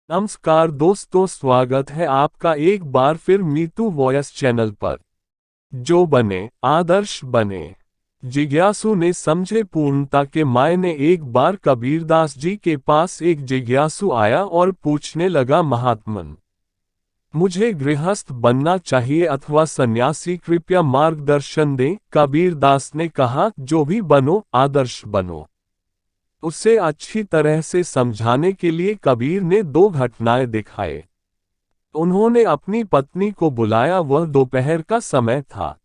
नमस्कार दोस्तों, स्वागत है आपका एक बार फिर मीतू वॉयस चैनल पर। जो बने आदर्श बने। जिज्ञासु ने समझे पूर्णता के मायने। एक बार कबीरदास जी के पास एक जिज्ञासु आया और पूछने लगा, महात्मन, मुझे गृहस्थ बनना चाहिए अथवा सन्यासी, कृपया मार्गदर्शन दें। कबीरदास ने कहा, जो भी बनो आदर्श बनो। उसे अच्छी तरह से समझाने के लिए कबीर ने दो घटनाएं दिखाए। उन्होंने अपनी पत्नी को बुलाया, वह दोपहर का समय था।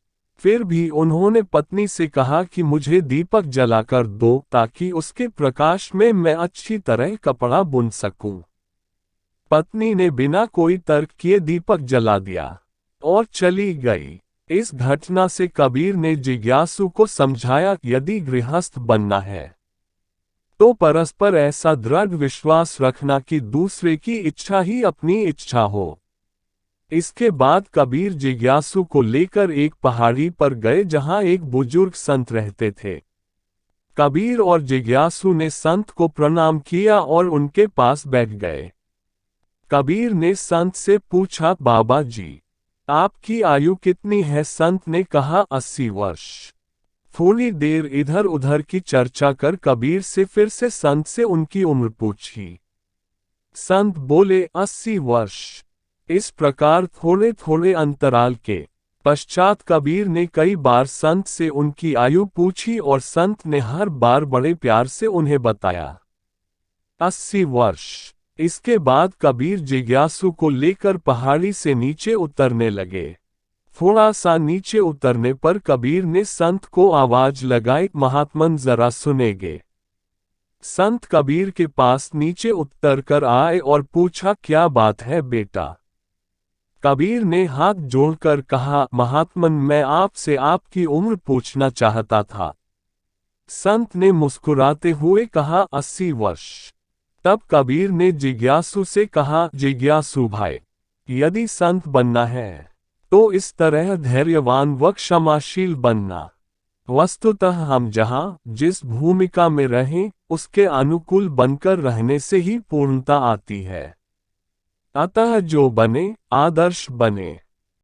फिर भी उन्होंने पत्नी से कहा कि मुझे दीपक जलाकर दो ताकि उसके प्रकाश में मैं अच्छी तरह कपड़ा बुन सकूं। पत्नी ने बिना कोई तर्क किए दीपक जला दिया और चली गई। इस घटना से कबीर ने जिज्ञासु को समझाया, यदि गृहस्थ बनना है तो परस्पर ऐसा दृढ़ विश्वास रखना कि दूसरे की इच्छा ही अपनी इच्छा हो। इसके बाद कबीर जिज्ञासु को लेकर एक पहाड़ी पर गए जहां एक बुजुर्ग संत रहते थे। कबीर और जिज्ञासु ने संत को प्रणाम किया और उनके पास बैठ गए। कबीर ने संत से पूछा, बाबा जी, आपकी आयु कितनी है? संत ने कहा, 80 वर्ष। थोड़ी देर इधर उधर की चर्चा कर कबीर से फिर से संत से उनकी उम्र पूछी। संत बोले, 80 वर्ष। इस प्रकार थोड़े थोड़े अंतराल के पश्चात कबीर ने कई बार संत से उनकी आयु पूछी और संत ने हर बार बड़े प्यार से उन्हें बताया, 80 वर्ष। इसके बाद कबीर जिज्ञासु को लेकर पहाड़ी से नीचे उतरने लगे। थोड़ा सा नीचे उतरने पर कबीर ने संत को आवाज लगाई, महात्मन जरा सुनेंगे। संत कबीर के पास नीचे उतर कर आए और पूछा, क्या बात है बेटा? कबीर ने हाथ जोड़कर कहा, महात्मन, मैं आपसे आपकी उम्र पूछना चाहता था। संत ने मुस्कुराते हुए कहा, 80 वर्ष। तब कबीर ने जिज्ञासु से कहा, जिज्ञासु भाई, यदि संत बनना है तो इस तरह धैर्यवान व क्षमाशील बनना। वस्तुतः हम जहाँ जिस भूमिका में रहें उसके अनुकूल बनकर रहने से ही पूर्णता आती है। अतः जो बने आदर्श बने।